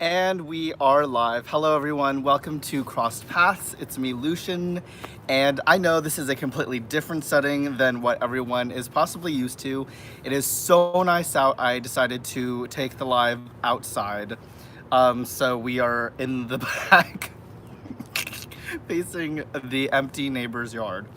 And we are live. Hello, everyone. Welcome to Crossed Paths. It's me, Lucian, and I know this is a completely different setting than what everyone is possibly used to. It is so nice out. I decided to take the live outside. So we are in the back facing the empty neighbor's yard.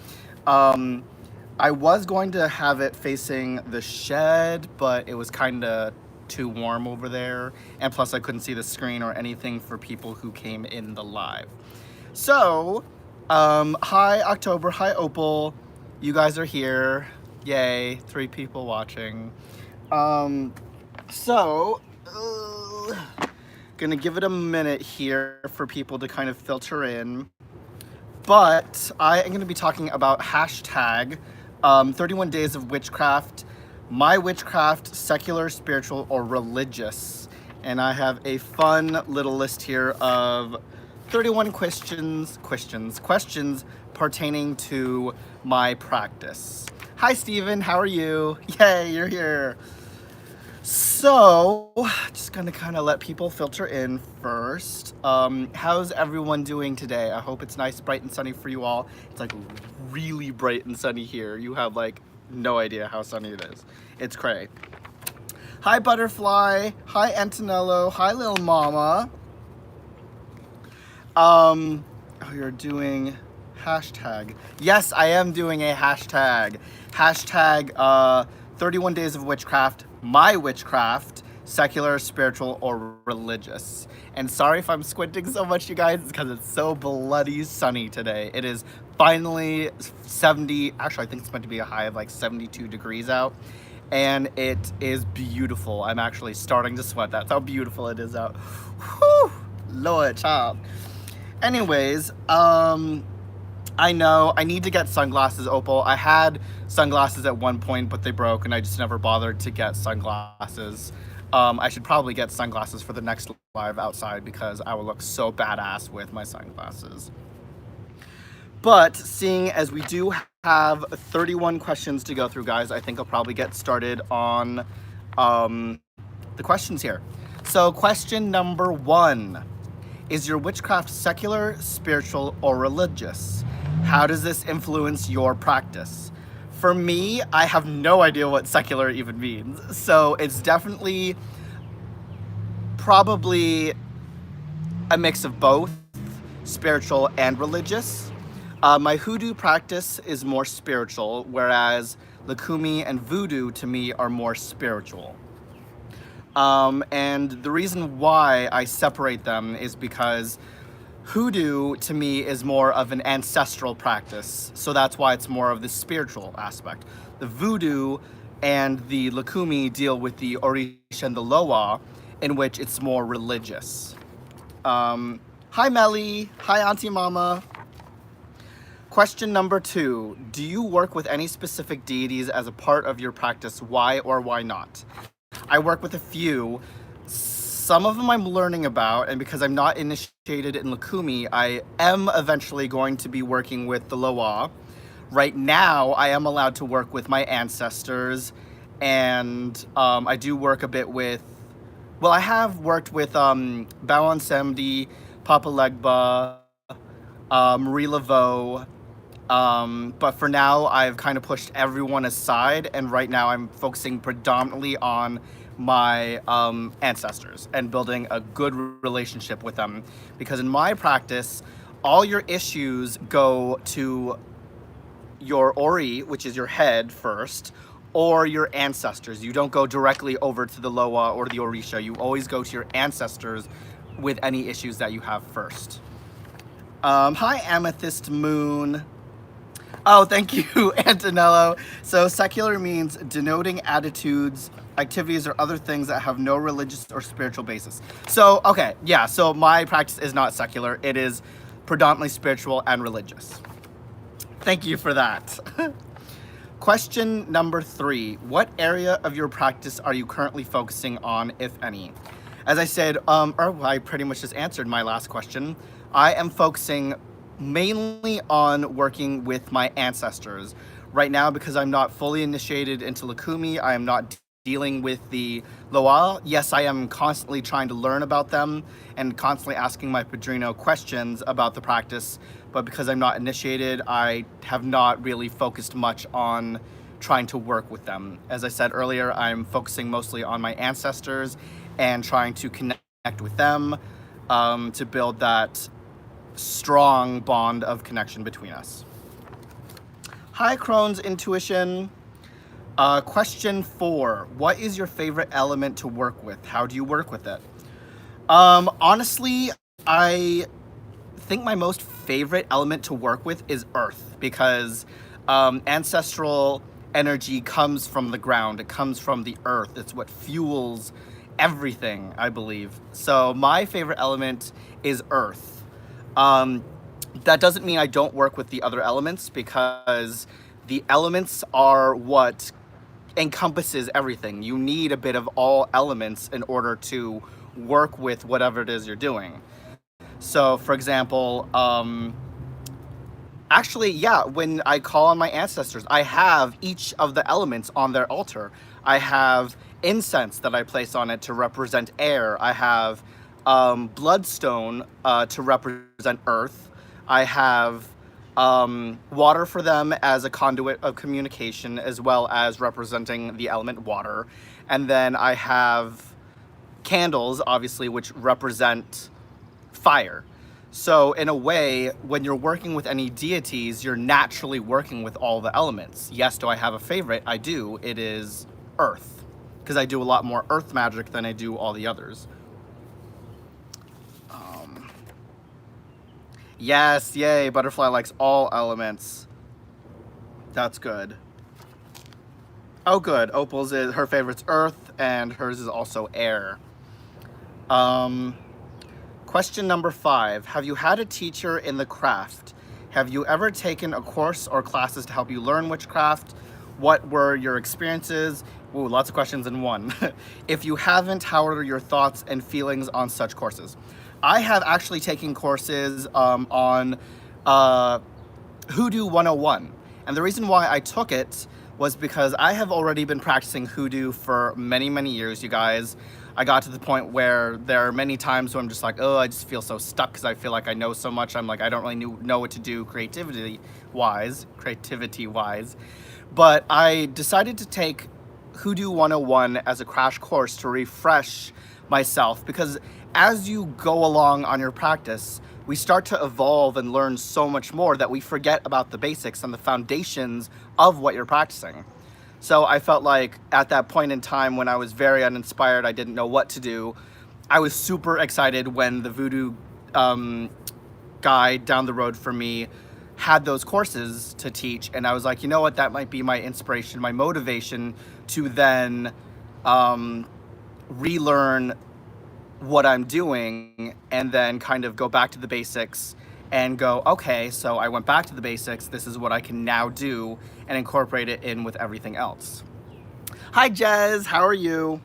I was going to have it facing the shed, but it was kind of too warm over there, and plus I couldn't see the screen or anything for people who came in the live. So, hi October, hi Opal, you guys are here, yay, 3 people watching. So, gonna give it a minute here for people to kind of filter in, but I am gonna be talking about hashtag 31 Days of Witchcraft, my witchcraft, secular, spiritual, or religious. And I have a fun little list here of 31 questions pertaining to my practice. Hi, Steven, how are you? Yay, you're here. So, just gonna kind of let people filter in first. How's everyone doing today? I hope it's nice, bright, and sunny for you all. It's like really bright and sunny here. You have like no idea how sunny it is. It's cray. Hi, Butterfly. Hi, Antonello. Hi, Lil Mama. Oh, you're doing hashtag. Yes, I am doing a hashtag. Hashtag 31 Days of Witchcraft, my witchcraft, secular, spiritual, or religious. And sorry if I'm squinting so much, you guys, because it's so bloody sunny today. It is finally 70, actually I think it's meant to be a high of like 72 degrees out. And it is beautiful. I'm actually starting to sweat. That's how beautiful it is out. Whew, Lord, child. Anyways, I know I need to get sunglasses, Opal. I had sunglasses at one point, but they broke, and I just never bothered to get sunglasses. I should probably get sunglasses for the next live outside because I will look so badass with my sunglasses. But seeing as we do have 31 questions to go through, guys, I think I'll probably get started on the questions here. So question number 1. Is your witchcraft secular, spiritual, or religious? How does this influence your practice? For me, I have no idea what secular even means. So it's definitely probably a mix of both, spiritual and religious. My hoodoo practice is more spiritual, whereas Lakumi and voodoo to me are more spiritual. And the reason why I separate them is because hoodoo to me is more of an ancestral practice, so that's why it's more of the spiritual aspect. The voodoo and the Lakumi deal with the Orisha and the Loa, in which it's more religious. Hi Melly, hi Auntie Mama. Question number 2, do you work with any specific deities as a part of your practice? Why or why not? I work with a few. Some of them I'm learning about, and because I'm not initiated in Lakumi, I am eventually going to be working with the Loa. Right now, I am allowed to work with my ancestors, and I do work a bit with, well, I have worked with Bawan Samdi, Papa Legba, Marie Laveau, but for now, I've kind of pushed everyone aside, and right now I'm focusing predominantly on my ancestors and building a good relationship with them. Because in my practice, all your issues go to your Ori, which is your head first, or your ancestors. You don't go directly over to the Loa or the Orisha. You always go to your ancestors with any issues that you have first. Hi, Amethyst Moon. Oh, thank you, Antonello. So secular means denoting attitudes, activities, or other things that have no religious or spiritual basis. So, okay, yeah, so my practice is not secular. It is predominantly spiritual and religious. Thank you for that. Question number 3. What area of your practice are you currently focusing on, if any? As I said, I pretty much just answered my last question. I am focusing mainly on working with my ancestors. Right now, because I'm not fully initiated into Lakumi, I am not dealing with the Loa, yes, I am constantly trying to learn about them and constantly asking my Padrino questions about the practice, but because I'm not initiated, I have not really focused much on trying to work with them. As I said earlier, I'm focusing mostly on my ancestors and trying to connect with them to build that strong bond of connection between us. Hi, Crohn's Intuition. Question 4. What is your favorite element to work with? How do you work with it? Honestly, I think my most favorite element to work with is earth, because ancestral energy comes from the ground. It comes from the earth. It's what fuels everything, I believe. So my favorite element is earth. That doesn't mean I don't work with the other elements, because the elements are what encompasses everything. You need a bit of all elements in order to work with whatever it is you're doing. So, for example, actually, yeah, when I call on my ancestors, I have each of the elements on their altar. I have incense that I place on it to represent air. I have bloodstone to represent earth. I have water for them as a conduit of communication, as well as representing the element water. And then I have candles, obviously, which represent fire. So in a way, when you're working with any deities, you're naturally working with all the elements. Yes, do I have a favorite? I do. It is earth, because I do a lot more earth magic than I do all the others. Yes, yay, Butterfly likes all elements. That's good. Oh, good. Opal's is her favorite's earth, and hers is also air. Question number 5. Have you had a teacher in the craft? Have you ever taken a course or classes to help you learn witchcraft? What were your experiences? Ooh, lots of questions in one. If you haven't, how are your thoughts and feelings on such courses? I have actually taken courses on Hoodoo 101. And the reason why I took it was because I have already been practicing hoodoo for many, many years, you guys. I got to the point where there are many times where I'm just like, oh, I just feel so stuck because I feel like I know so much. I'm like, I don't really know what to do creativity-wise. But I decided to take Hoodoo 101 as a crash course to refresh myself, because as you go along on your practice, we start to evolve and learn so much more that we forget about the basics and the foundations of what you're practicing. So I felt like at that point in time when I was very uninspired, I didn't know what to do, I was super excited when the voodoo guy down the road for me had those courses to teach, and I was like, you know what, that might be my inspiration, my motivation to then relearn what I'm doing and then kind of go back to the basics and go, okay, so I went back to the basics, this is what I can now do, and incorporate it in with everything else. Hi Jez, how are you?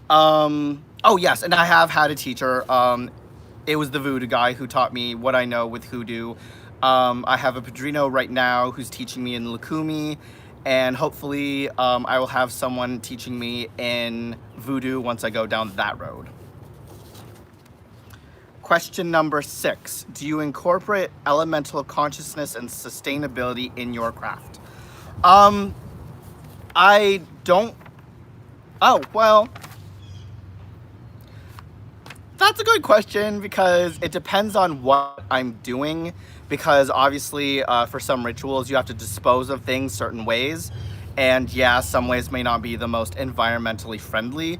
Oh yes, and I have had a teacher. It was the voodoo guy who taught me what I know with hoodoo. I have a Padrino right now who's teaching me in Lukumi, and hopefully I will have someone teaching me in voodoo once I go down that road. Question number 6. Do you incorporate elemental consciousness and sustainability in your craft? I don't... Oh, well... That's a good question, because it depends on what I'm doing, because obviously for some rituals you have to dispose of things certain ways, and yeah, some ways may not be the most environmentally friendly,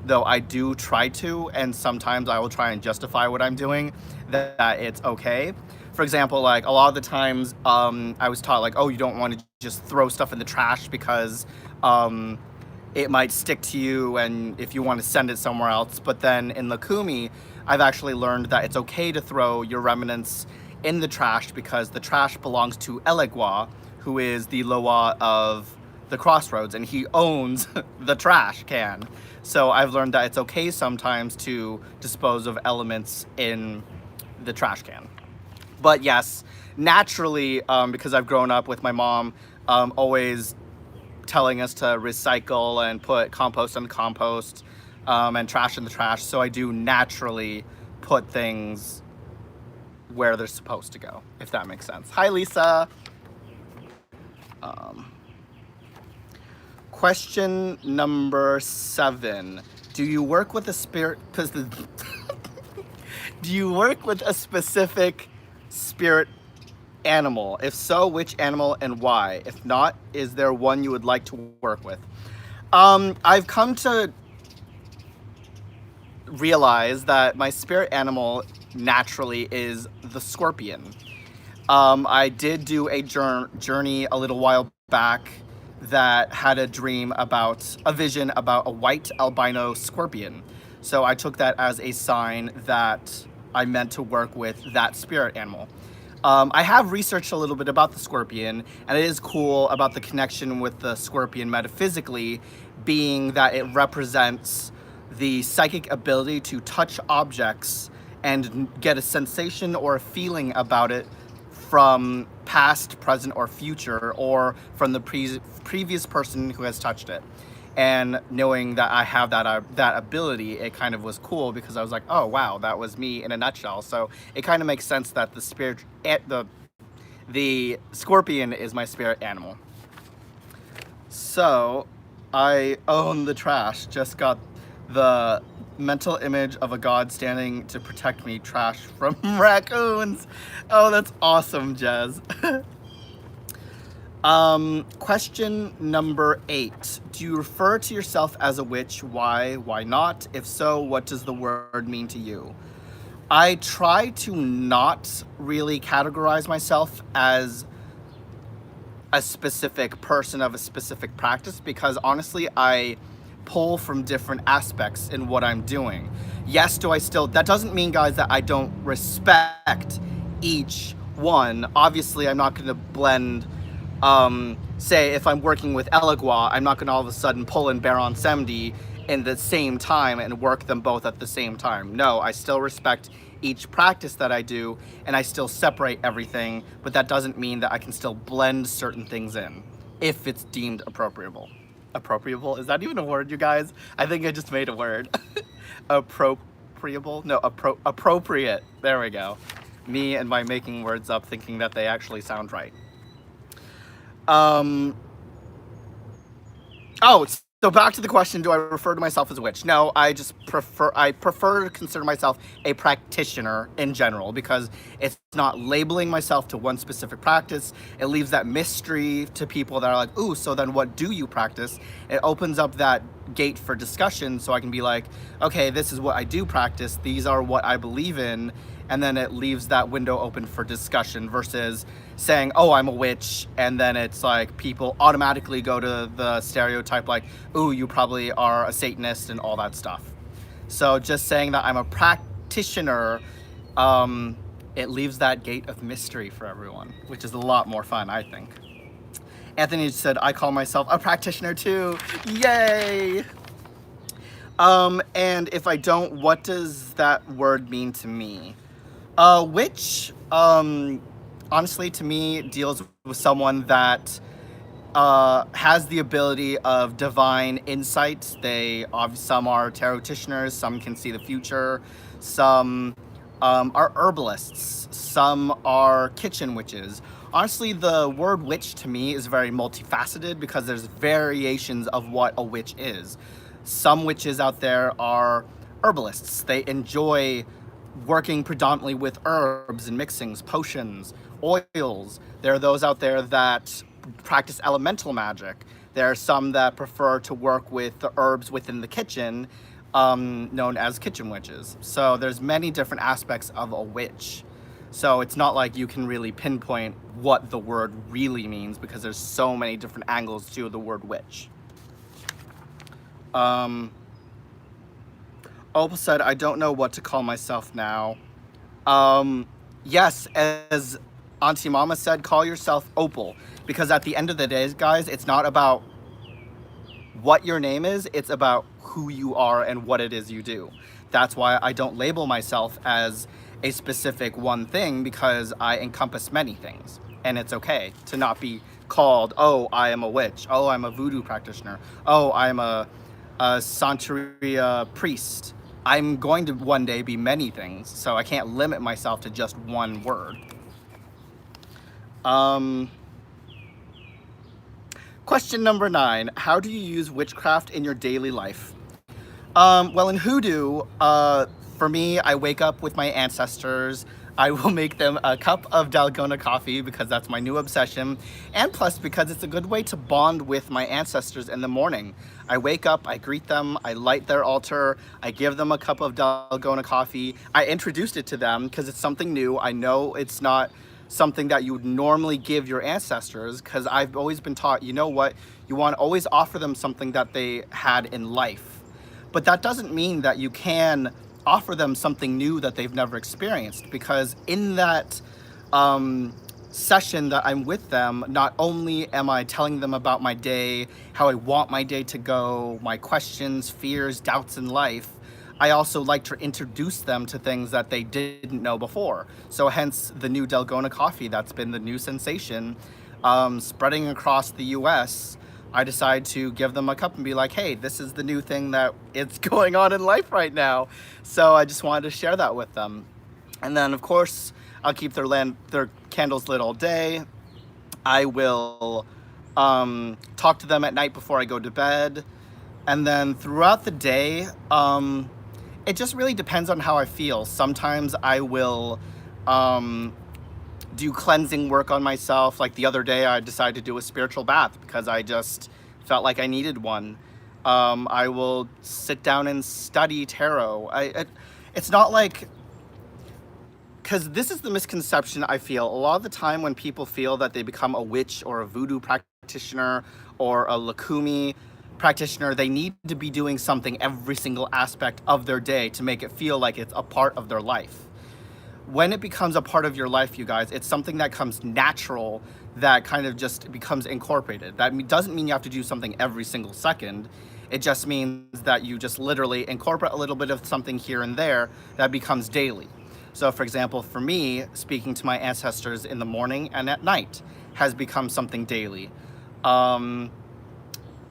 though I do try to, and sometimes I will try and justify what I'm doing, that it's okay. For example, like a lot of the times I was taught like, oh, you don't want to just throw stuff in the trash because it might stick to you and if you want to send it somewhere else. But then in Lukumi, I've actually learned that it's okay to throw your remnants in the trash, because the trash belongs to Elegua, who is the Loa of the crossroads, and he owns the trash can. So I've learned that it's okay sometimes to dispose of elements in the trash can. But yes, naturally, because I've grown up with my mom always telling us to recycle and put compost in the compost, and trash in the trash. So I do naturally put things where they're supposed to go, if that makes sense. Hi, Lisa. Question number 7. Do you work with a spirit? Do you work with a specific spirit animal? If so, which animal and why? If not, is there one you would like to work with? I've come to realize that my spirit animal naturally is the scorpion. I did do a journey a little while back that had a vision about a white albino scorpion. So I took that as a sign that I meant to work with that spirit animal. I have researched a little bit about the scorpion, and it is cool about the connection with the scorpion metaphysically, being that it represents the psychic ability to touch objects and get a sensation or a feeling about it from past, present, or future, or from the previous person who has touched it. And knowing that I have that ability, it kind of was cool because I was like, oh wow, that was me in a nutshell. So it kind of makes sense that the scorpion is my spirit animal. So I own the trash. Just got the mental image of a god standing to protect me, trash from raccoons. Oh, that's awesome, Jez. Question number 8. Do you refer to yourself as a witch? Why? Why not? If so, what does the word mean to you? I try to not really categorize myself as a specific person of a specific practice, because honestly, I pull from different aspects in what I'm doing. Yes, that doesn't mean, guys, that I don't respect each one. Obviously, I'm not going to blend, say if I'm working with Elegua, I'm not going to all of a sudden pull in Baron Semdi in the same time and work them both at the same time. No, I still respect each practice that I do, and I still separate everything, but that doesn't mean that I can still blend certain things in if it's deemed appropriable. Appropriable? Is that even a word, you guys? I think I just made a word. Appropriable? No, appropriate. There we go. Me and my making words up thinking that they actually sound right. So back to the question, do I refer to myself as a witch? No, I prefer to consider myself a practitioner in general, because it's not labeling myself to one specific practice. It leaves that mystery to people that are like, ooh, so then what do you practice? It opens up that gate for discussion, so I can be like, okay, this is what I do practice, these are what I believe in, and then it leaves that window open for discussion versus saying, oh, I'm a witch, and then it's like people automatically go to the stereotype like, ooh, you probably are a Satanist and all that stuff. So just saying that I'm a practitioner, it leaves that gate of mystery for everyone, which is a lot more fun, I think. Anthony said, I call myself a practitioner too. Yay! And if I don't, what does that word mean to me? Witch, honestly, to me, deals with someone that has the ability of divine insight. Some are tarot practitioners, some can see the future, some are herbalists, some are kitchen witches. Honestly, the word witch to me is very multifaceted because there's variations of what a witch is. Some witches out there are herbalists. They enjoy working predominantly with herbs and mixings, potions, oils. There are those out there that practice elemental magic. There are some that prefer to work with the herbs within the kitchen, known as kitchen witches. So there's many different aspects of a witch. So it's not like you can really pinpoint what the word really means, because there's so many different angles to the word witch. Opal said, I don't know what to call myself now. Yes, as Auntie Mama said, call yourself Opal. Because at the end of the day, guys, it's not about what your name is, it's about who you are and what it is you do. That's why I don't label myself as a specific one thing, because I encompass many things. And it's okay to not be called, oh, I am a witch, oh, I'm a voodoo practitioner, oh, I'm a Santeria priest. I'm going to one day be many things, so I can't limit myself to just one word. Question number 9. How do you use witchcraft in your daily life? Well, in hoodoo, for me, I wake up with my ancestors. I will make them a cup of Dalgona coffee because that's my new obsession. And plus, because it's a good way to bond with my ancestors in the morning. I wake up, I greet them, I light their altar, I give them a cup of Dalgona coffee. I introduced it to them because it's something new. I know it's not something that you would normally give your ancestors, because I've always been taught, you know what, you want to always offer them something that they had in life. But that doesn't mean that you can offer them something new that they've never experienced, because in that session that I'm with them, not only am I telling them about my day, how I want my day to go, my questions, fears, doubts in life, I also like to introduce them to things that they didn't know before. So hence the new Dalgona coffee that's been the new sensation, spreading across the US. I decide to give them a cup and be like, hey, this is the new thing that it's going on in life right now. So I just wanted to share that with them. And then of course, I'll keep their candles lit all day. I will talk to them at night before I go to bed. And then throughout the day, it just really depends on how I feel. Sometimes I will do cleansing work on myself. Like the other day, I decided to do a spiritual bath because I just felt like I needed one. I will sit down and study tarot. It's not like, because this is the misconception I feel. A lot of the time when people feel that they become a witch or a voodoo practitioner or a lakumi practitioner, they need to be doing something every single aspect of their day to make it feel like it's a part of their life. When it becomes a part of your life, you guys, it's something that comes natural, that kind of just becomes incorporated. That doesn't mean you have to do something every single second. It just means that you just literally incorporate a little bit of something here and there that becomes daily. So for example, for me, speaking to my ancestors in the morning and at night has become something daily.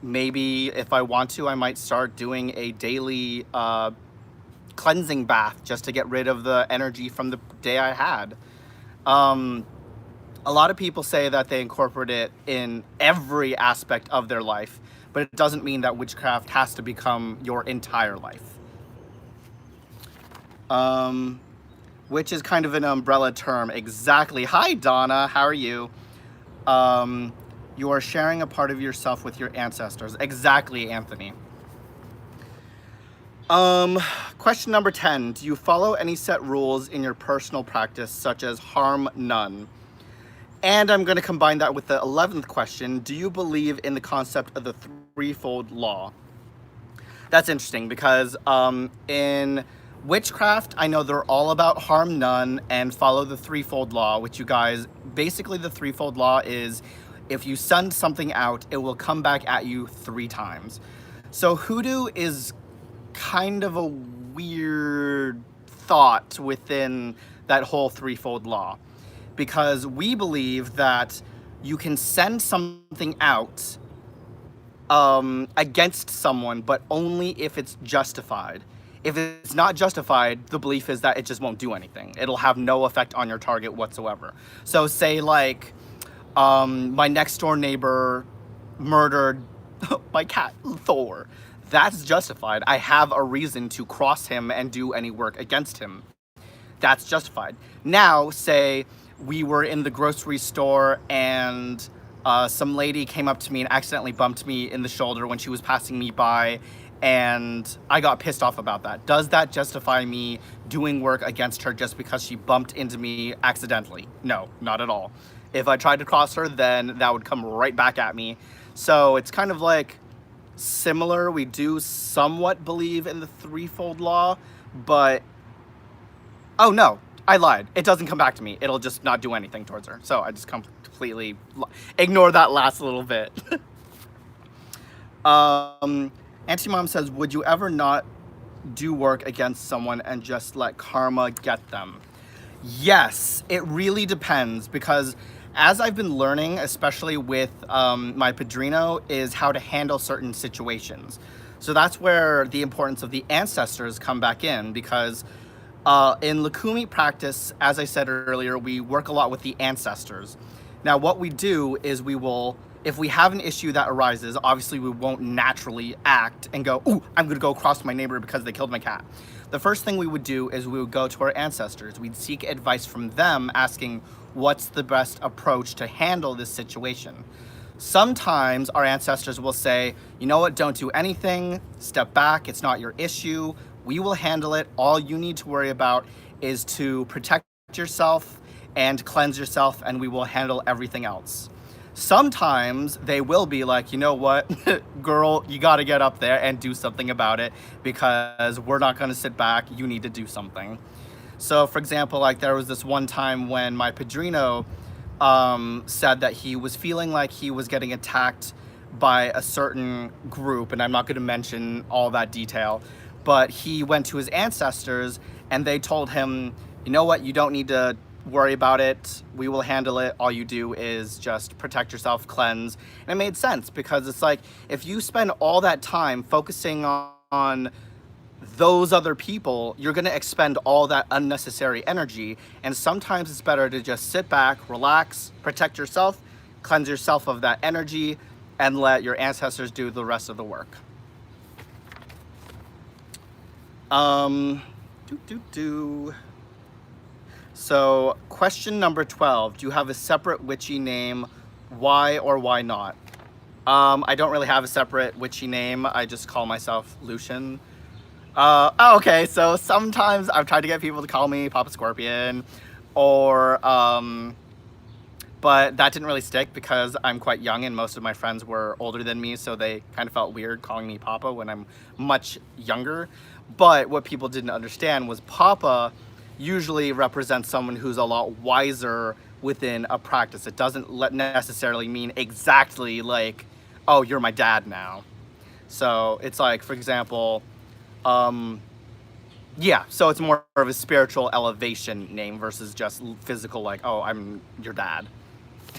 Maybe if I want to, I might start doing a daily cleansing bath just to get rid of the energy from the day I had. A lot of people say that they incorporate it in every aspect of their life, but it doesn't mean that witchcraft has to become your entire life. Which is kind of an umbrella term. Exactly. Hi, Donna. How are you? You are sharing a part of yourself with your ancestors. Exactly, Anthony. Question number 10. Do you follow any set rules in your personal practice, such as harm none? And I'm going to combine that with the 11th question. Do you believe in the concept of the threefold law? That's interesting because in witchcraft, I know they're all about harm none and follow the threefold law, which you guys, basically the threefold law is if you send something out, it will come back at you 3 times. So hoodoo is kind of a weird thought within that whole threefold law, because we believe that you can send something out against someone, but only if it's justified. If it's not justified, the belief is that it just won't do anything. It'll have no effect on your target whatsoever. So say like, my next door neighbor murdered my cat, Thor. That's justified. I have a reason to cross him and do any work against him. That's justified. Now, say we were in the grocery store and some lady came up to me and accidentally bumped me in the shoulder when she was passing me by, and I got pissed off about that. Does that justify me doing work against her just because she bumped into me accidentally? No, not at all. If I tried to cross her, then that would come right back at me. So it's kind of like similar. We do somewhat believe in the threefold law, but oh no, I lied. It doesn't come back to me. It'll just not do anything towards her. So I just completely ignore that last little bit. Auntie Mom says, would you ever not do work against someone and just let karma get them? Yes, it really depends, because as I've been learning, especially with my Padrino, is how to handle certain situations. So that's where the importance of the ancestors come back in, because in Lukumi practice, as I said earlier, we work a lot with the ancestors. Now, what we do is we will, if we have an issue that arises, obviously we won't naturally act and go, ooh, I'm gonna go across my neighbor because they killed my cat. The first thing we would do is we would go to our ancestors. We'd seek advice from them, asking what's the best approach to handle this situation. Sometimes our ancestors will say, you know what, don't do anything, step back, it's not your issue, we will handle it. All you need to worry about is to protect yourself and cleanse yourself, and we will handle everything else. Sometimes they will be like, you know what, girl, you got to get up there and do something about it, because we're not going to sit back. You need to do something. So for example, like there was this one time when my Padrino said that he was feeling like he was getting attacked by a certain group, and I'm not going to mention all that detail, but he went to his ancestors and they told him, you know what, you don't need to worry about it, we will handle it, all you do is just protect yourself, cleanse. And it made sense, because it's like, if you spend all that time focusing on those other people, you're going to expend all that unnecessary energy, and sometimes it's better to just sit back, relax, protect yourself, cleanse yourself of that energy, and let your ancestors do the rest of the work. So question number 12, do you have a separate witchy name? Why or why not? I don't really have a separate witchy name. I just call myself Lucian. Okay, so sometimes I've tried to get people to call me Papa Scorpion, or, but that didn't really stick because I'm quite young and most of my friends were older than me, so they kind of felt weird calling me Papa when I'm much younger. But what people didn't understand was Papa usually represents someone who's a lot wiser within a practice. It doesn't necessarily mean exactly like, oh, you're my dad now. So it's like, for example, yeah, so it's more of a spiritual elevation name versus just physical, like, oh, I'm your dad.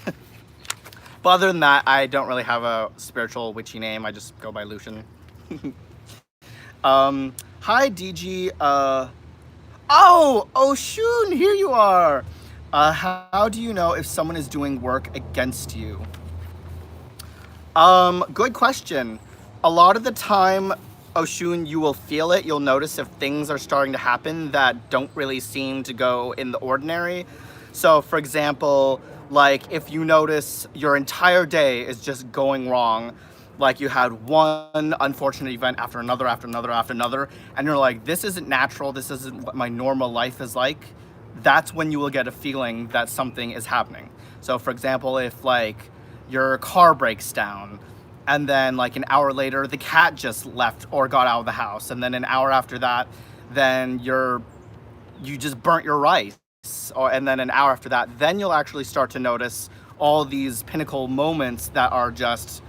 But other than that, I don't really have a spiritual witchy name. I just go by Lucian. Hi, DG. Oh, Shun, here you are. How do you know if someone is doing work against you? Good question. A lot of the time, Oshun, you will feel it. You'll notice if things are starting to happen that don't really seem to go in the ordinary. So for example, like if you notice your entire day is just going wrong, like you had one unfortunate event after another, after another, after another, and you're like, this isn't natural, this isn't what my normal life is like, that's when you will get a feeling that something is happening. So for example, if like your car breaks down, and then like an hour later, the cat just left or got out of the house, and then an hour after that, then you just burnt your rice, and then an hour after that, then you'll actually start to notice all these pinnacle moments that are just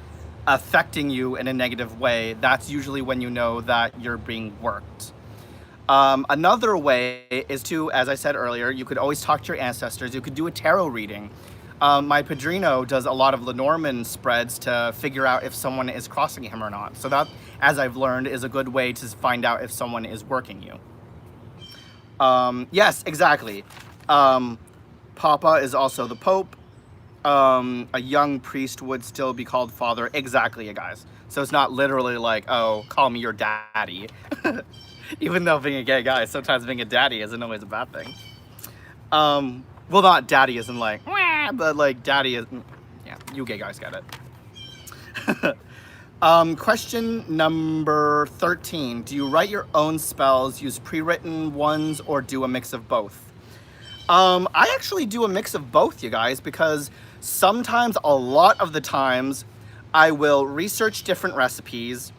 affecting you in a negative way. That's usually when you know that you're being worked. Another way is to, as I said earlier, you could always talk to your ancestors. You could do a tarot reading. My Padrino does a lot of Lenormand spreads to figure out if someone is crossing him or not. So that, as I've learned, is a good way to find out if someone is working you. Yes, exactly. Papa is also the Pope. A young priest would still be called father. Exactly, you guys. So it's not literally like, oh, call me your daddy. Even though being a gay guy, sometimes being a daddy isn't always a bad thing. Well, not daddy isn't like, wah, but like daddy is, yeah, you gay guys get it. Question number 13. Do you write your own spells, use pre-written ones, or do a mix of both? I actually do a mix of both, you guys, because sometimes, a lot of the times, I will research different recipes,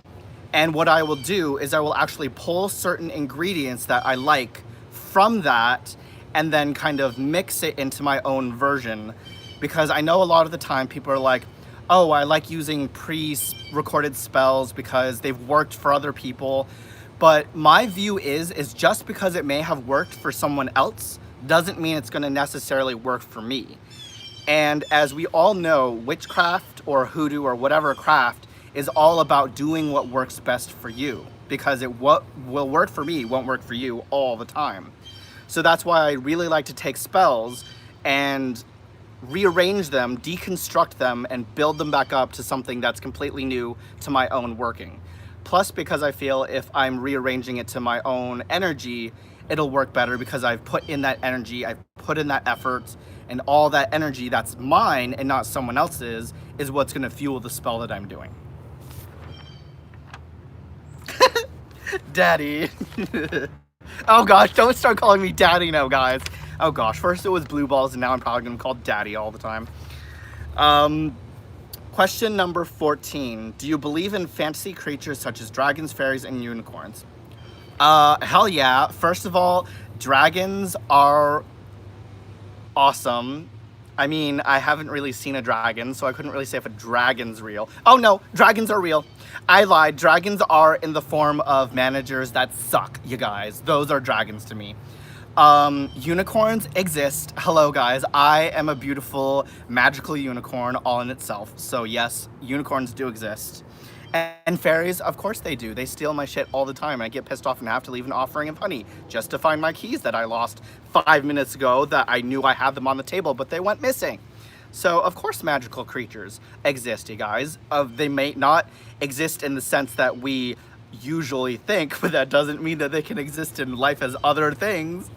and what I will do is I will actually pull certain ingredients that I like from that and then kind of mix it into my own version, because I know a lot of the time people are like, oh, I like using pre-recorded spells because they've worked for other people. But my view is just because it may have worked for someone else doesn't mean it's going to necessarily work for me. And as we all know, witchcraft or hoodoo or whatever craft is all about doing what works best for you, because what will work for me won't work for you all the time. So that's why I really like to take spells and rearrange them, deconstruct them, and build them back up to something that's completely new to my own working. Plus, because I feel if I'm rearranging it to my own energy, it'll work better because I've put in that energy, I've put in that effort, and all that energy that's mine and not someone else's is what's going to fuel the spell that I'm doing. Daddy. Oh gosh, don't start calling me daddy now, guys. Oh gosh, first it was blue balls and now I'm probably gonna be called daddy all the time. Question number 14. Do you believe in fantasy creatures such as dragons, fairies, and unicorns? Hell yeah. First of all, dragons are awesome. I mean, I haven't really seen a dragon, so I couldn't really say if a dragon's real. Oh no, dragons are real. I lied. Dragons are in the form of managers that suck, you guys. Those are dragons to me. Unicorns exist. Hello, guys. I am a beautiful, magical unicorn all in itself. So yes, unicorns do exist. And fairies, of course they do. They steal my shit all the time. I get pissed off and have to leave an offering of honey just to find my keys that I lost 5 minutes ago that I knew I had them on the table, but they went missing. So, of course, magical creatures exist, you guys. They may not exist in the sense that we usually think, but that doesn't mean that they can exist in life as other things.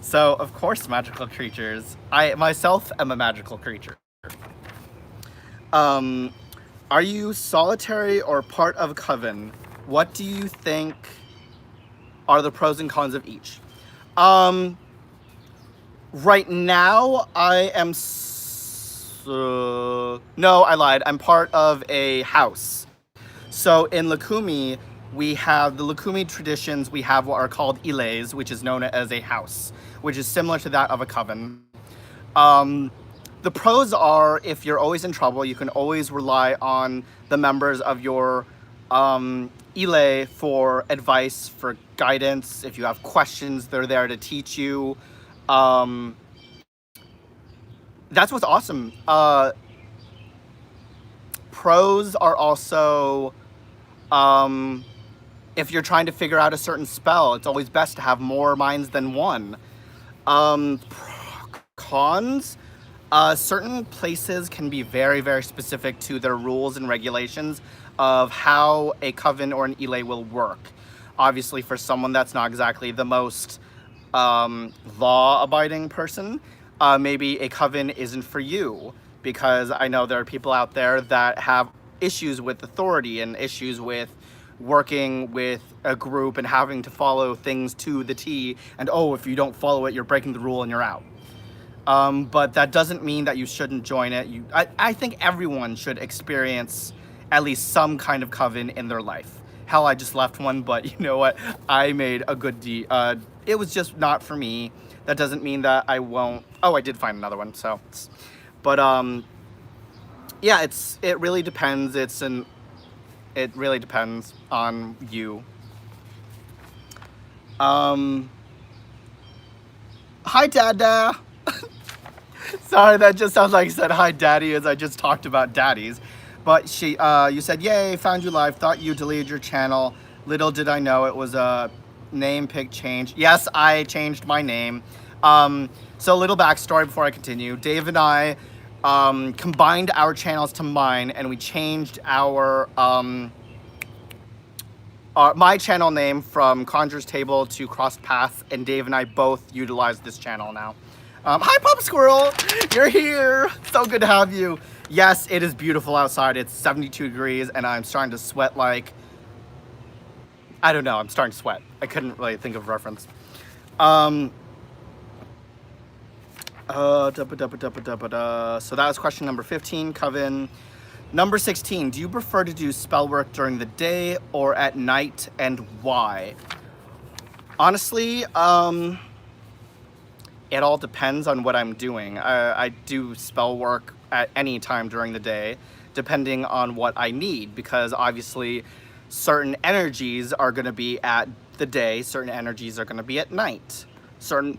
So, of course, magical creatures. I, myself, am a magical creature. Are you solitary or part of a coven? What do you think are the pros and cons of each? Right now, I am... no, I lied. I'm part of a house. So in Lukumi, we have the Lukumi traditions. We have what are called ilays, which is known as a house, which is similar to that of a coven. The pros are, if you're always in trouble, you can always rely on the members of your Elay for advice, for guidance. If you have questions, they're there to teach you. That's what's awesome. Pros are also, if you're trying to figure out a certain spell, it's always best to have more minds than one. Cons? Certain places can be very, very specific to their rules and regulations of how a coven or an Elay will work. Obviously, for someone that's not exactly the most law-abiding person, maybe a coven isn't for you, because I know there are people out there that have issues with authority and issues with working with a group and having to follow things to the T, and oh, if you don't follow it, you're breaking the rule and you're out. But that doesn't mean that you shouldn't join it. I think everyone should experience at least some kind of coven in their life. Hell, I just left one, but you know what? I made a good deed. It was just not for me. That doesn't mean that I won't. Oh, I did find another one. So, but yeah, it really depends. It really depends on you. Hi, Dada. Sorry, that just sounds like you said hi, Daddy, as I just talked about daddies. But you said, yay, found you live, thought you deleted your channel. Little did I know it was a name pick change. Yes, I changed my name. So a little backstory before I continue. Dave and I combined our channels to mine, and we changed my channel name from Conjurer's Table to Crossed Paths, and Dave and I both utilize this channel now. Hi, Pop Squirrel! You're here! So good to have you. Yes, it is beautiful outside. It's 72 degrees, and I'm starting to sweat like... I don't know, I'm starting to sweat. I couldn't really think of a reference. So that was question number 15, Coven. Number 16, do you prefer to do spell work during the day or at night, and why? Honestly, it all depends on what I'm doing. I do spell work at any time during the day, depending on what I need, because obviously certain energies are going to be at the day, certain energies are going to be at night. Certain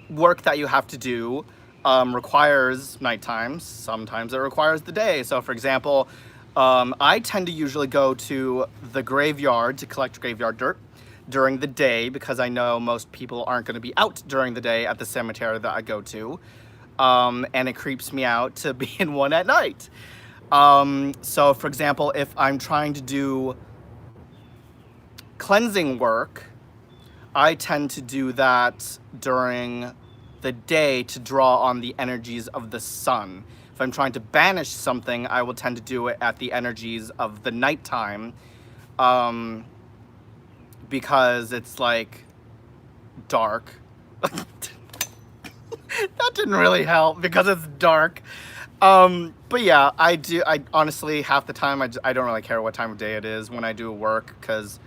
work that you have to do requires nighttime. Sometimes it requires the day. So for example, I tend to usually go to the graveyard to collect graveyard dirt during the day because I know most people aren't going to be out during the day at the cemetery that I go to. And it creeps me out to be in one at night. So for example, if I'm trying to do cleansing work, I tend to do that during the day to draw on the energies of the sun. If I'm trying to banish something, I will tend to do it at the energies of the nighttime, because it's like dark. That didn't really help because it's dark. But yeah, I honestly, half the time, I don't really care what time of day it is when I do work, because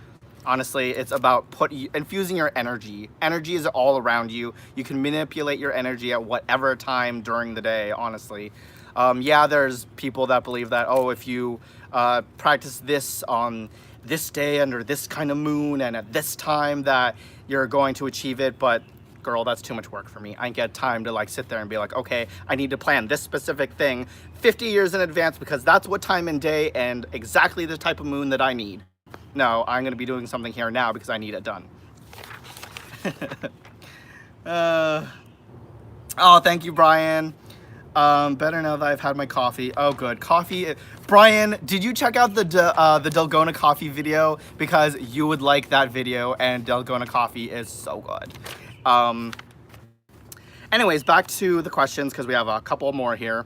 honestly, it's about infusing your energy. Energy is all around you. You can manipulate your energy at whatever time during the day, honestly. Yeah, there's people that believe that, oh, if you practice this on this day under this kind of moon and at this time that you're going to achieve it, but girl, that's too much work for me. I get time to like sit there and be like, okay, I need to plan this specific thing 50 years in advance because that's what time and day and exactly the type of moon that I need. No, I'm going to be doing something here now because I need it done. Oh, thank you, Brian. Better now that I've had my coffee. Oh, good. Coffee. Brian, did you check out the Dalgona coffee video? Because you would like that video, and Dalgona coffee is so good. Anyways, back to the questions because we have a couple more here.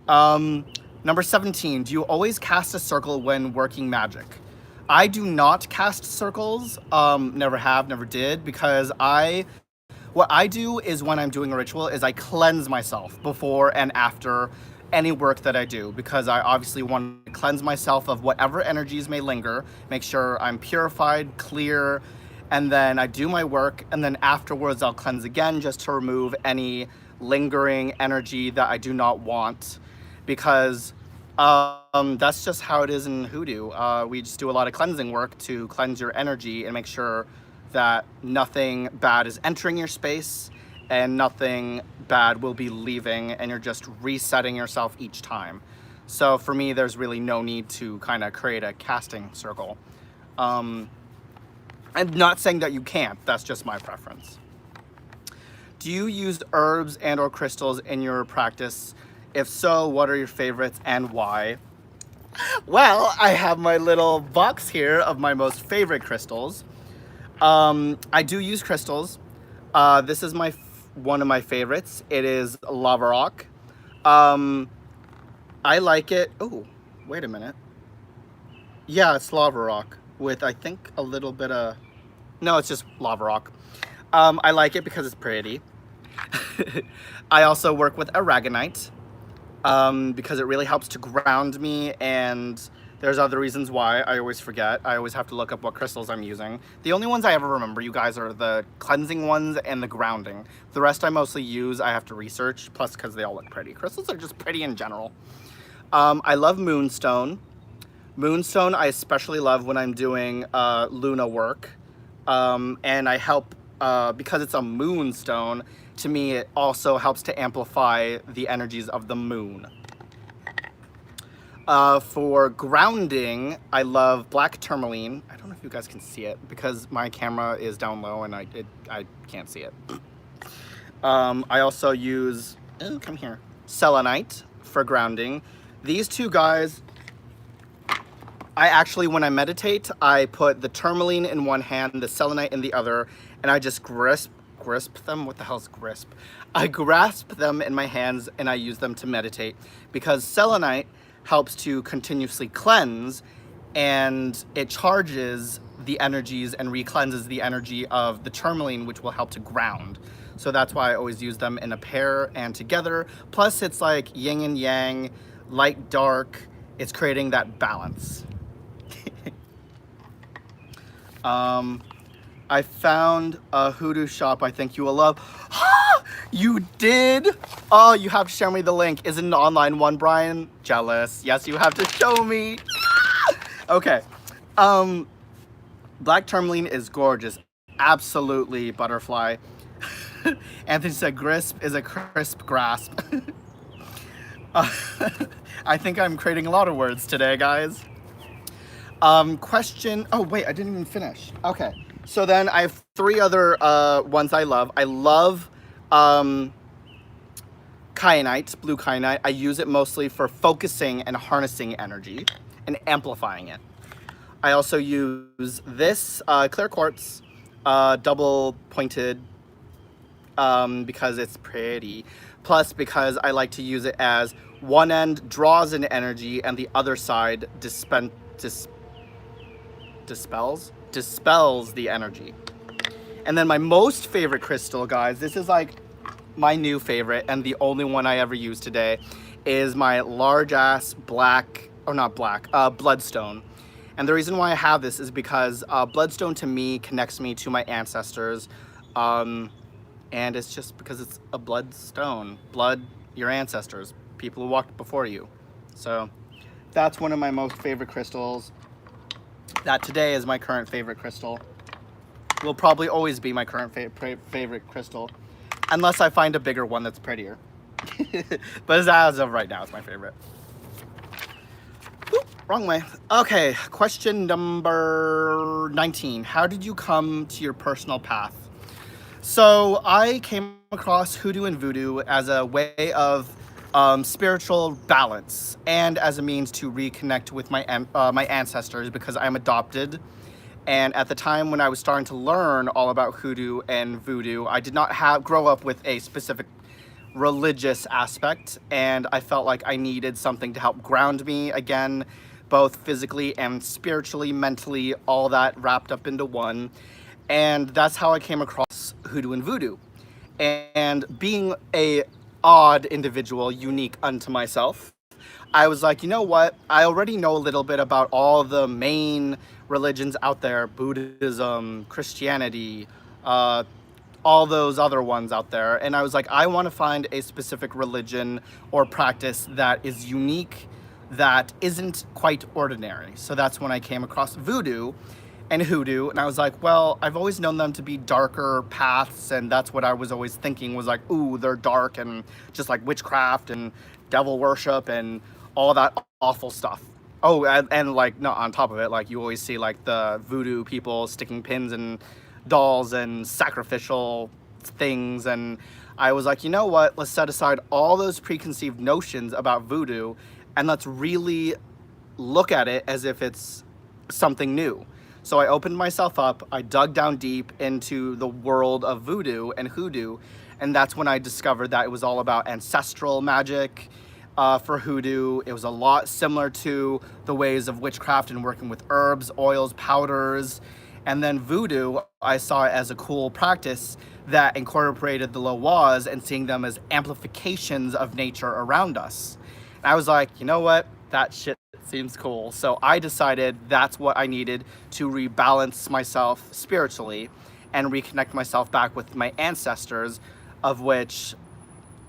Number 17, do you always cast a circle when working magic? I do not cast circles, never have, never did, because what I do is when I'm doing a ritual is I cleanse myself before and after any work that I do, because I obviously want to cleanse myself of whatever energies may linger, make sure I'm purified, clear, and then I do my work, and then afterwards I'll cleanse again just to remove any lingering energy that I do not want, because that's just how it is in hoodoo. We just do a lot of cleansing work to cleanse your energy and make sure that nothing bad is entering your space and nothing bad will be leaving, and you're just resetting yourself each time. So for me, there's really no need to kind of create a casting circle. I'm not saying that you can't, that's just my preference. Do you use herbs and or crystals in your practice? If so, what are your favorites and why? Well, I have my little box here of my most favorite crystals. I do use crystals. This is one of my favorites. It is lava rock. I like it. Oh, wait a minute. Yeah, it's lava rock with, I think, a little bit of... No, it's just lava rock. I like it because it's pretty. I also work with aragonite. Because it really helps to ground me, and there's other reasons why I always forget. I always have to look up what crystals I'm using. The only ones I ever remember, you guys, are the cleansing ones and the grounding. The rest I mostly use, I have to research, plus because they all look pretty. Crystals are just pretty in general. I love moonstone. Moonstone I especially love when I'm doing Luna work. And I help, because it's a moonstone, to me, it also helps to amplify the energies of the moon. For grounding, I love black tourmaline. I don't know if you guys can see it because my camera is down low and I can't see it. I also use, come here, selenite for grounding. These two guys, I actually, when I meditate, I put the tourmaline in one hand, the selenite in the other, and I just grasp them. What the hell's grasp? I grasp them in my hands and I use them to meditate, because selenite helps to continuously cleanse, and it charges the energies and re-cleanses the energy of the tourmaline, which will help to ground. So that's why I always use them in a pair and together. Plus it's like yin and yang, light, dark. It's creating that balance. I found a hoodoo shop I think you will love. You did? Oh, you have to show me the link. Is it an online one, Brian? Jealous. Yes, you have to show me. Okay. Black tourmaline is gorgeous. Absolutely, butterfly. Anthony said grisp is a crisp grasp. uh, I think I'm creating a lot of words today, guys. Question. Oh wait, I didn't even finish. Okay, so then I have three other ones I love. I love kyanite, blue kyanite. I use it mostly for focusing and harnessing energy and amplifying it. I also use this clear quartz, double pointed, because it's pretty. Plus, because I like to use it as one end draws in energy and the other side dispels the energy. And then my most favorite crystal, guys, this is like my new favorite and the only one I ever use today, is my large ass black, or not black, bloodstone. And the reason why I have this is because bloodstone to me connects me to my ancestors, and it's just because it's a bloodstone. Blood, your ancestors, people who walked before you. So that's one of my most favorite crystals. That today is my current favorite crystal. Will probably always be my current favorite crystal, unless I find a bigger one that's prettier. But as of right now, it's my favorite. Oop, wrong way. Okay, question number 19. How did you come to your personal path? So I came across hoodoo and voodoo as a way of spiritual balance and as a means to reconnect with my ancestors, because I'm adopted. And at the time when I was starting to learn all about hoodoo and voodoo, I did not grow up with a specific religious aspect, and I felt like I needed something to help ground me again, both physically and spiritually, mentally, all that wrapped up into one. And that's how I came across hoodoo and voodoo. And being a odd individual, unique unto myself, I was like, you know what? I already know a little bit about all the main religions out there, Buddhism, Christianity, all those other ones out there. And I was like, I want to find a specific religion or practice that is unique, that isn't quite ordinary. So that's when I came across voodoo and hoodoo, and I was like, well, I've always known them to be darker paths, and that's what I was always thinking, was like, ooh, they're dark, and just like witchcraft and devil worship and all that awful stuff. Oh, and like, no, on top of it, like, you always see like the voodoo people sticking pins in dolls and sacrificial things, and I was like, you know what, let's set aside all those preconceived notions about voodoo, and let's really look at it as if it's something new. So I opened myself up, I dug down deep into the world of voodoo and hoodoo, and that's when I discovered that it was all about ancestral magic. For hoodoo, it was a lot similar to the ways of witchcraft and working with herbs, oils, powders. And then voodoo, I saw it as a cool practice that incorporated the Loas and seeing them as amplifications of nature around us. And I was like, you know what? That shit seems cool. So I decided that's what I needed to rebalance myself spiritually and reconnect myself back with my ancestors, of which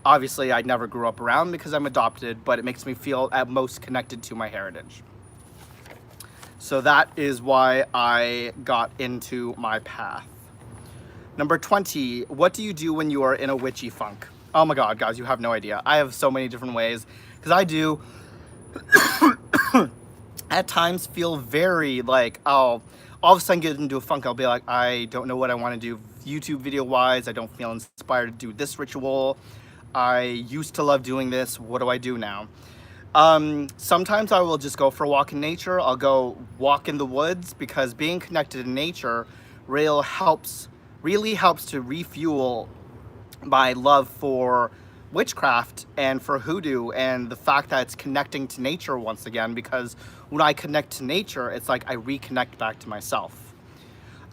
obviously I never grew up around because I'm adopted, but it makes me feel at most connected to my heritage. So that is why I got into my path. Number 20, what do you do when you are in a witchy funk? Oh my God, guys, you have no idea. I have so many different ways, because I do at times feel very like, I'll all of a sudden get into a funk. I'll be like, I don't know what I want to do YouTube video wise. I don't feel inspired to do this ritual. I used to love doing this. What do I do now? Sometimes I will just go for a walk in nature. I'll go walk in the woods, because being connected to nature really helps to refuel my love for witchcraft and for hoodoo, and the fact that it's connecting to nature once again, because when I connect to nature, it's like I reconnect back to myself.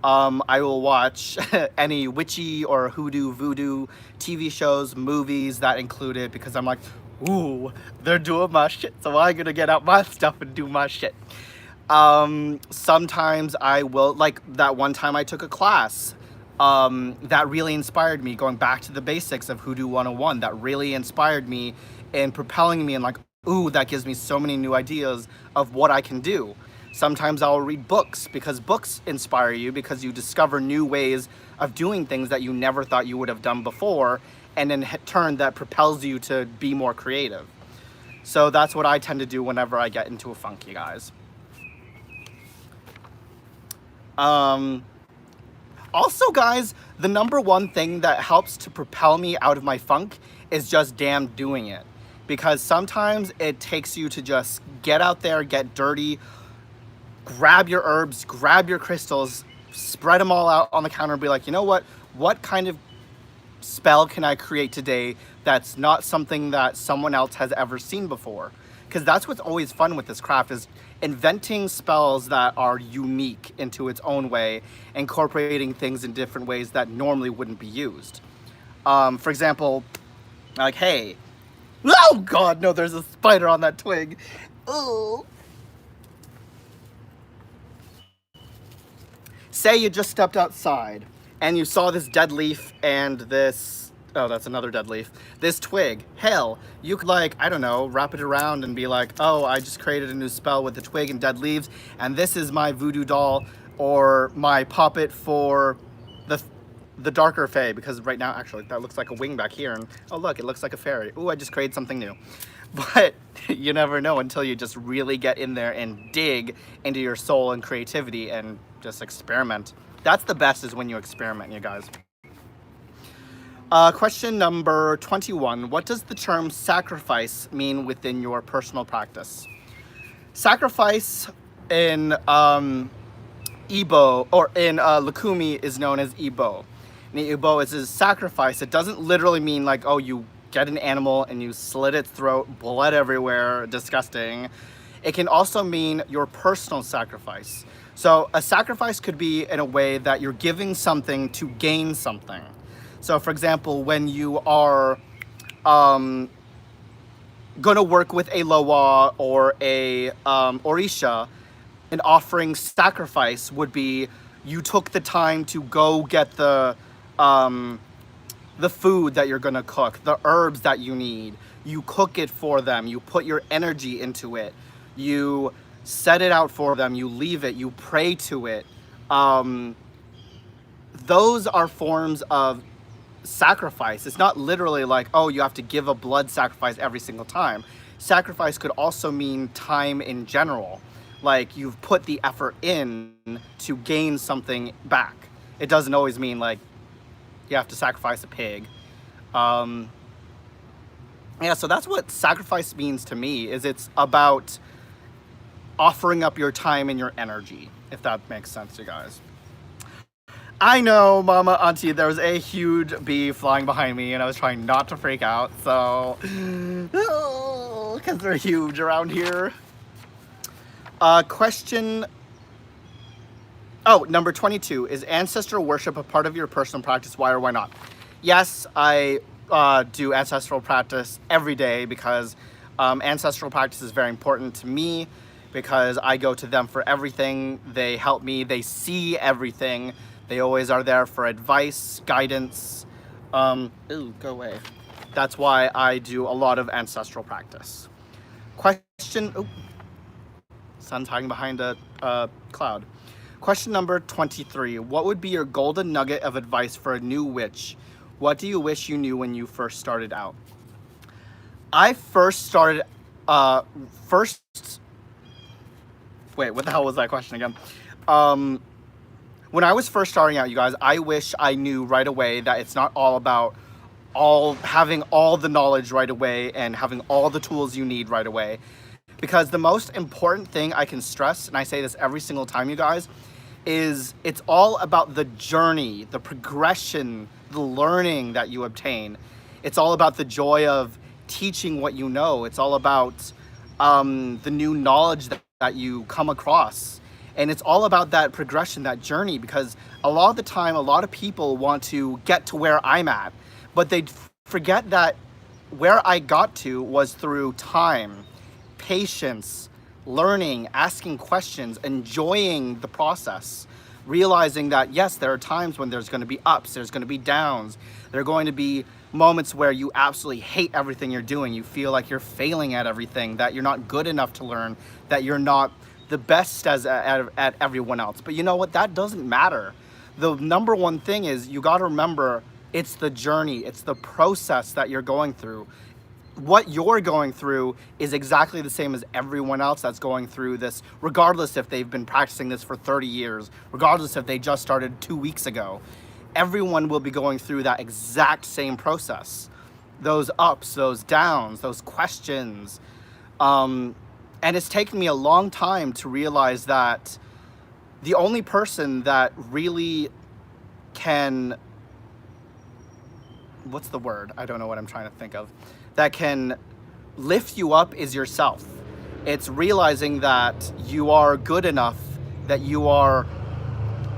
I will watch any witchy or hoodoo, voodoo TV shows, movies that include it, because I'm like, ooh, they're doing my shit, so I'm gonna get out my stuff and do my shit. Sometimes I will, like that one time I took a class that really inspired me, going back to the basics of Hoodoo 101, that really inspired me and propelling me, and like, ooh, that gives me so many new ideas of what I can do. Sometimes I'll read books, because books inspire you, because you discover new ways of doing things that you never thought you would have done before, and in turn that propels you to be more creative. So that's what I tend to do whenever I get into a funk, you guys. Also, guys, the number one thing that helps to propel me out of my funk is just damn doing it. Because sometimes it takes you to just get out there, get dirty, grab your herbs, grab your crystals, spread them all out on the counter and be like, you know what kind of spell can I create today that's not something that someone else has ever seen before? Because that's what's always fun with this craft, is inventing spells that are unique into its own way, incorporating things in different ways that normally wouldn't be used. For example, like, hey, oh god, no, there's a spider on that twig. Oh. Say you just stepped outside and you saw this dead leaf and this, oh, that's another dead leaf, this twig. Hell, you could, like, I don't know, wrap it around and be like, oh, I just created a new spell with the twig and dead leaves, and this is my voodoo doll or my puppet for the darker fae, because right now, actually, that looks like a wing back here, and oh look, it looks like a fairy. Ooh, I just created something new. But you never know until you just really get in there and dig into your soul and creativity and just experiment. That's the best, is when you experiment, you guys. Question number 21. What does the term sacrifice mean within your personal practice? Sacrifice in Igbo, or in Lukumi, is known as Igbo. And Igbo is a sacrifice. It doesn't literally mean like, oh, you get an animal and you slit its throat, blood everywhere, disgusting. It can also mean your personal sacrifice. So a sacrifice could be in a way that you're giving something to gain something. So for example, when you are going to work with a loa or a orisha, an offering sacrifice would be you took the time to go get the food that you're going to cook, the herbs that you need. You cook it for them. You put your energy into it. You set it out for them. You leave it. You pray to it. Those are forms of sacrifice. It's not literally like, oh, you have to give a blood sacrifice every single time. Sacrifice could also mean time in general. Like, you've put the effort in to gain something back. It doesn't always mean like you have to sacrifice a pig. Yeah, so that's what sacrifice means to me, is it's about offering up your time and your energy, if that makes sense to you guys. I know, Mama Auntie, there was a huge bee flying behind me and I was trying not to freak out, so, because they're huge around here. Number 22, is ancestral worship a part of your personal practice? Why or why not? Yes, I do ancestral practice every day, because ancestral practice is very important to me, because I go to them for everything. They help me. They see everything. They always are there for advice, guidance. Ooh, go away. That's why I do a lot of ancestral practice. Ooh, sun's hiding behind a cloud. Question number 23. What would be your golden nugget of advice for a new witch? What do you wish you knew when you first started out? I first started, wait, what the hell was that question again? When I was first starting out, you guys, I wish I knew right away that it's not all about having all the knowledge right away and having all the tools you need right away. Because the most important thing I can stress, and I say this every single time, you guys, is it's all about the journey, the progression, the learning that you obtain. It's all about the joy of teaching what you know. It's all about the new knowledge that you come across. And it's all about that progression, that journey, because a lot of the time, a lot of people want to get to where I'm at, but they forget that where I got to was through time, patience, learning, asking questions, enjoying the process, realizing that yes, there are times when there's going to be ups, there's going to be downs, there are going to be moments where you absolutely hate everything you're doing, you feel like you're failing at everything, that you're not good enough to learn, that you're not the best at everyone else. But you know what, that doesn't matter. the number one thing is you got to remember it's the journey, it's the process that you're going through. What you're going through is exactly the same as everyone else that's going through this, regardless if they've been practicing this for 30 years, regardless if they just started 2 weeks ago. Everyone will be going through that exact same process. Those ups, those downs, those questions. And it's taken me a long time to realize that the only person that really can, what's the word? I don't know what I'm trying to think of. That can lift you up is yourself. It's realizing that you are good enough, that you are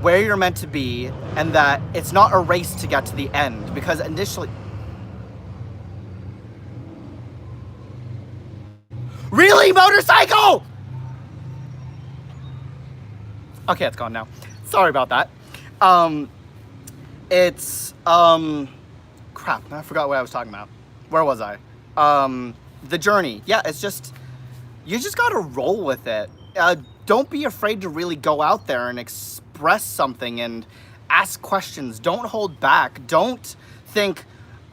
where you're meant to be, and that it's not a race to get to the end. Because initially... Really, motorcycle? Okay, it's gone now. Sorry about that. Crap, I forgot what I was talking about. Where was I? The journey. Yeah, it's just, you just gotta roll with it. Don't be afraid to really go out there and express something and ask questions. Don't hold back. Don't think,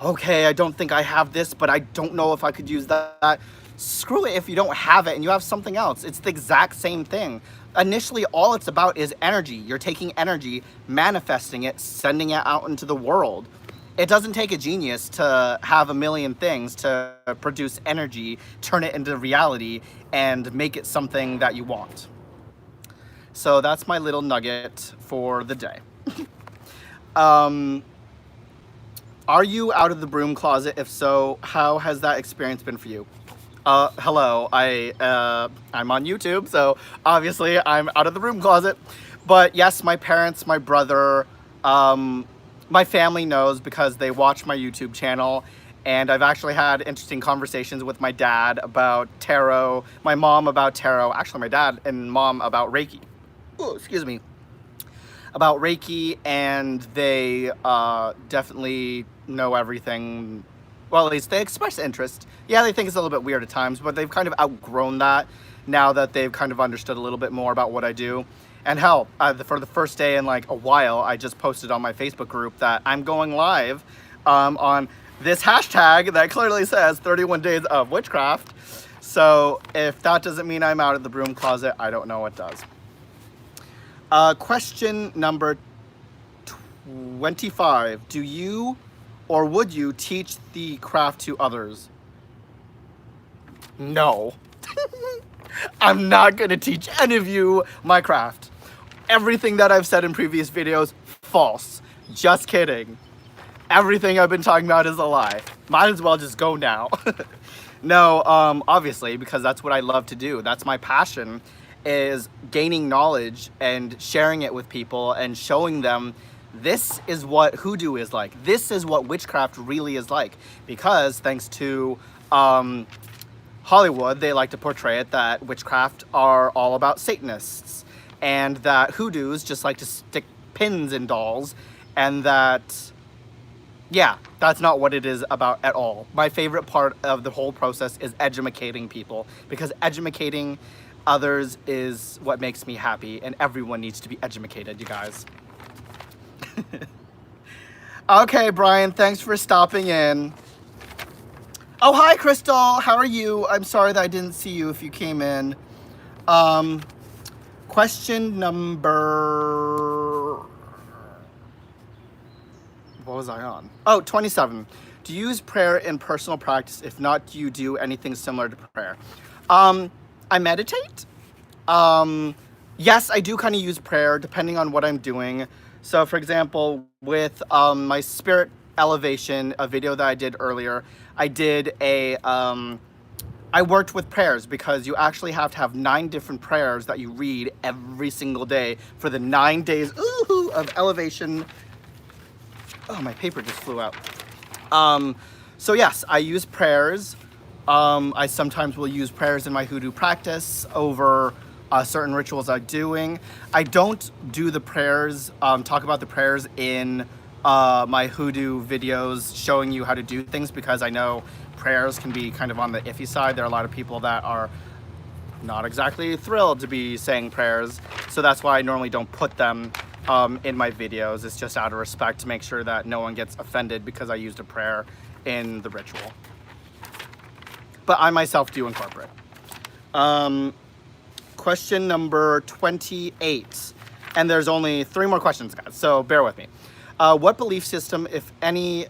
okay, I don't think I have this, but I don't know if I could use that. Screw it if you don't have it and you have something else. It's the exact same thing. Initially, all it's about is energy. You're taking energy, manifesting it, sending it out into the world. It doesn't take a genius to have a million things to produce energy, turn it into reality, and make it something that you want. So that's my little nugget for the day. Are you out of the broom closet? If so, how has that experience been for you? Hello, I'm on YouTube, so obviously I'm out of the broom closet. But yes, my parents, my brother, my family knows because they watch my YouTube channel, and I've actually had interesting conversations with my dad about tarot, my mom about tarot, actually my dad and mom about Reiki. Oh, excuse me. About Reiki, and they definitely know everything. Well, at least they express interest. Yeah, they think it's a little bit weird at times, but they've kind of outgrown that now that they've kind of understood a little bit more about what I do. And hell, for the first day in like a while, I just posted on my Facebook group that I'm going live on this hashtag that clearly says 31 days of witchcraft. So if that doesn't mean I'm out of the broom closet, I don't know what does. Question number 25. Do you or would you teach the craft to others? No. I'm not gonna teach any of you my craft. Everything that I've said in previous videos, false. Just kidding. Everything I've been talking about is a lie. Might as well just go now. No, obviously, because that's what I love to do. That's my passion, is gaining knowledge and sharing it with people and showing them this is what hoodoo is like. This is what witchcraft really is like. Because thanks to Hollywood, they like to portray it that witchcraft are all about Satanists, and that hoodoos just like to stick pins in dolls, and that, yeah, that's not what it is about at all. My favorite part of the whole process is educating people, because educating others is what makes me happy, and everyone needs to be educated, you guys. Okay, Brian, thanks for stopping in. Oh, hi, Crystal. How are you? I'm sorry that I didn't see you if you came in. Question number... What was I on? Oh, 27. Do you use prayer in personal practice? If not, do you do anything similar to prayer? I meditate. Yes, I do kind of use prayer depending on what I'm doing. So, for example, with my spirit elevation, a video that I did earlier, I did a, I worked with prayers, because you actually have to have 9 different prayers that you read every single day for the 9 days of elevation. Oh, my paper just flew out. So yes, I use prayers. I sometimes will use prayers in my hoodoo practice over certain rituals I'm doing. I don't do the prayers, talk about the prayers in my hoodoo videos showing you how to do things, because I know prayers can be kind of on the iffy side. There are a lot of people that are not exactly thrilled to be saying prayers, so that's why I normally don't put them in my videos. It's just out of respect to make sure that no one gets offended because I used a prayer in the ritual. But I myself do incorporate. Question number 28. And there's only 3 more questions, guys, so bear with me. What belief system, if any,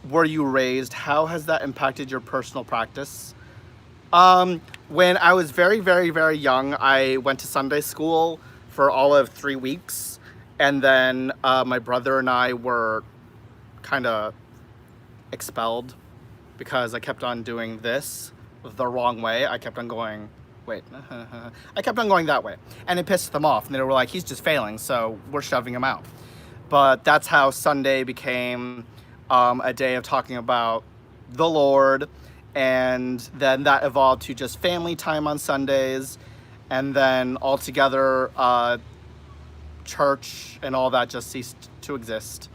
were you raised? How has that impacted your personal practice? When I was very, very, very young, I went to Sunday school for all of 3 weeks. And then my brother and I were kind of expelled because I kept on doing this the wrong way. I kept on going, wait, I kept on going that way. And it pissed them off. And they were like, he's just failing, so we're shoving him out. But that's how Sunday became a day of talking about the Lord. And then that evolved to just family time on Sundays. And then altogether, church and all that just ceased to exist.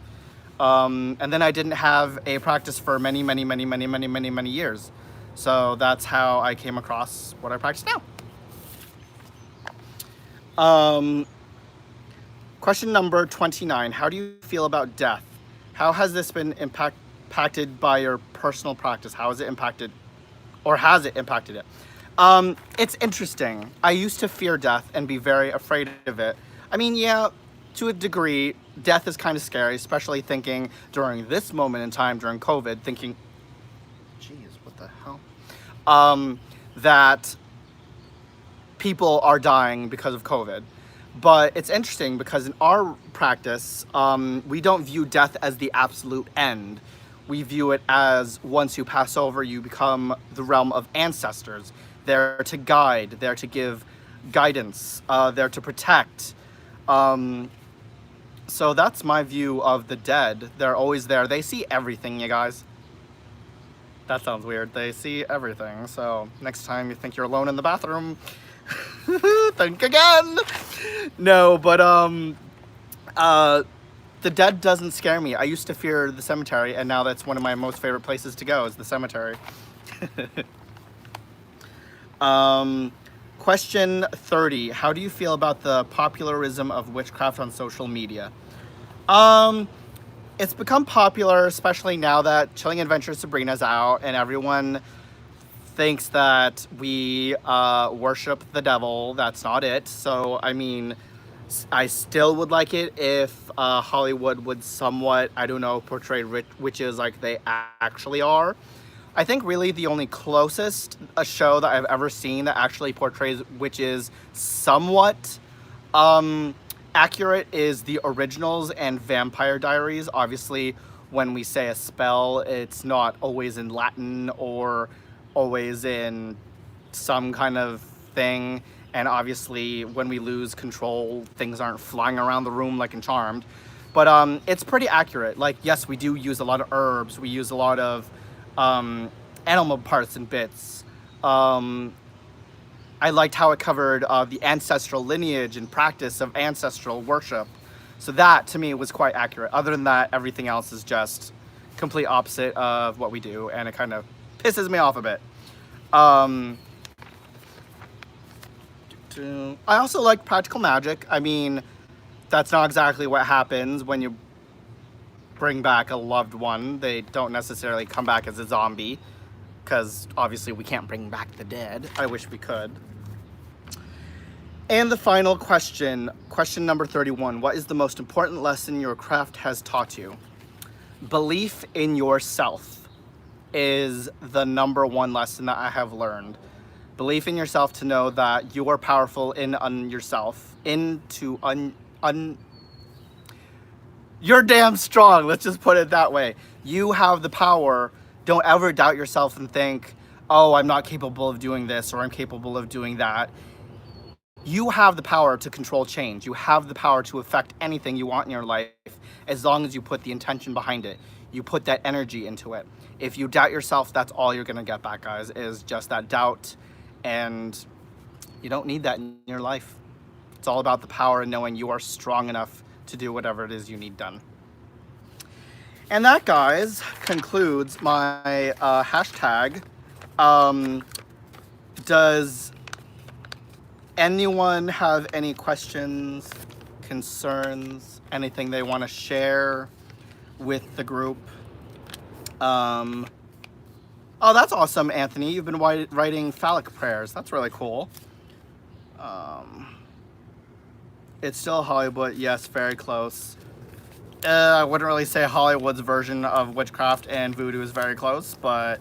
And then I didn't have a practice for many years. So that's how I came across what I practice now. Question number 29. How do you feel about death? How has this been impacted by your personal practice? How has it impacted, or has it impacted it? It's interesting. I used to fear death and be very afraid of it. I mean, yeah, to a degree, death is kind of scary, especially thinking during this moment in time, during COVID, thinking, geez, what the hell? That people are dying because of COVID. But it's interesting because in our practice, we don't view death as the absolute end. We view it as once you pass over, you become the realm of ancestors. They're to guide, they're to give guidance, they're to protect. So that's my view of the dead. They're always there. They see everything, you guys. That sounds weird. They see everything. So next time you think you're alone in the bathroom, think again. No, but the dead doesn't scare me. I used to fear the cemetery, and now that's one of my most favorite places to go is the cemetery. Question 30. How do you feel about the popularism of witchcraft on social media? It's become popular, especially now that Chilling Adventures Sabrina's out and everyone thinks that we worship the devil. That's not it. So, I mean, I still would like it if Hollywood would somewhat, I don't know, portray witches like they actually are. I think really the only closest a show that I've ever seen that actually portrays witches somewhat accurate is the originals and Vampire Diaries. Obviously, when we say a spell, it's not always in Latin or always in some kind of thing. And obviously, when we lose control, things aren't flying around the room like in Charmed. But it's pretty accurate. Like, yes, we do use a lot of herbs. We use a lot of animal parts and bits. I liked how it covered the ancestral lineage and practice of ancestral worship. So that, to me, was quite accurate. Other than that, everything else is just complete opposite of what we do, and it kind of pisses me off a bit. I also like practical magic. I mean, that's not exactly what happens when you bring back a loved one. They don't necessarily come back as a zombie, because obviously we can't bring back the dead. I wish we could. And the final question, question number 31. What is the most important lesson your craft has taught you? Belief in yourself is the number one lesson that I have learned. Belief in yourself, to know that you are powerful in yourself. You're damn strong. Let's just put it that way. You have the power. Don't ever doubt yourself and think, oh, I'm not capable of doing this or I'm capable of doing that. You have the power to control change. You have the power to affect anything you want in your life as long as you put the intention behind it. You put that energy into it. If you doubt yourself, that's all you're going to get back, guys, is just that doubt. And you don't need that in your life. It's all about the power and knowing you are strong enough to do whatever it is you need done. And that, guys, concludes my hashtag. Does anyone have any questions concerns, anything they want to share with the group. Oh, that's awesome, Anthony. You've been writing phallic prayers. That's really cool. It's still Hollywood. Yes, very close. I wouldn't really say Hollywood's version of witchcraft and voodoo is very close, but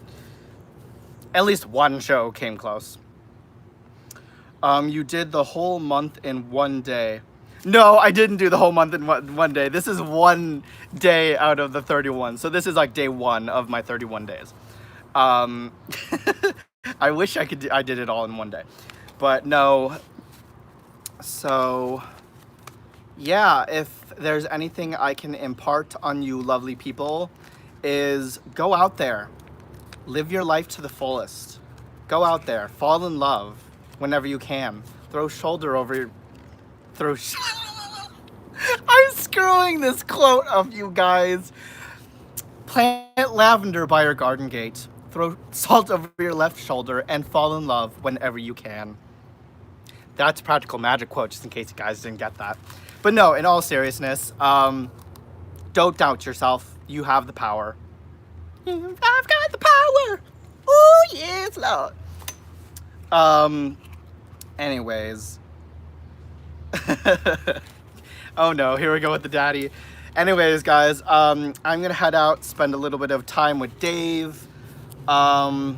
at least one show came close. You did the whole month in one day. No, I didn't do the whole month in one day. This is one day out of the 31. So this is like day 1 of my 31 days. I wish I did it all in one day, but no. So yeah, if there's anything I can impart on you lovely people is go out there, live your life to the fullest. Go out there, fall in love whenever you can. Throw shoulder over your... I'm screwing this quote of you guys. Plant lavender by your garden gate. Throw salt over your left shoulder and fall in love whenever you can. That's a practical magic quote, just in case you guys didn't get that. But no, in all seriousness, don't doubt yourself. You have the power. I've got the power. Oh yes, Lord. Anyways. Oh no, here we go with the daddy. Anyways, guys, I'm gonna head out, spend a little bit of time with Dave. Oh,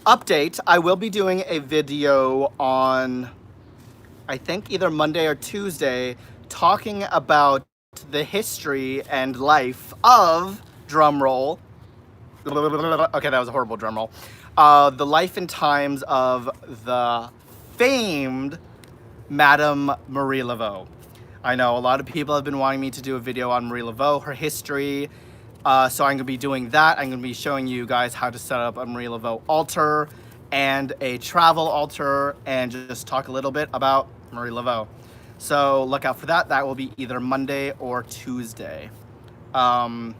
update, I will be doing a video on, I think either Monday or Tuesday, talking about the history and life of, drumroll, okay, that was a horrible drumroll, the life and times of the famed Madame Marie Laveau. I know a lot of people have been wanting me to do a video on Marie Laveau, her history, so I'm going to be doing that. I'm going to be showing you guys how to set up a Marie Laveau altar and a travel altar and just talk a little bit about Marie Laveau. So look out for that. That will be either Monday or Tuesday. So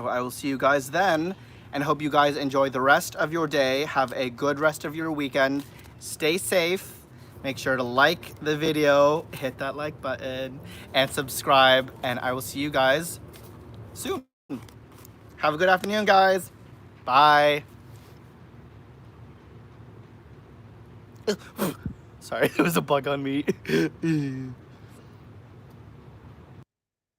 I will see you guys then and hope you guys enjoy the rest of your day. Have a good rest of your weekend. Stay safe. Make sure to like the video, hit that like button, and subscribe. And I will see you guys soon. Have a good afternoon, guys. Bye. Sorry, there was a bug on me.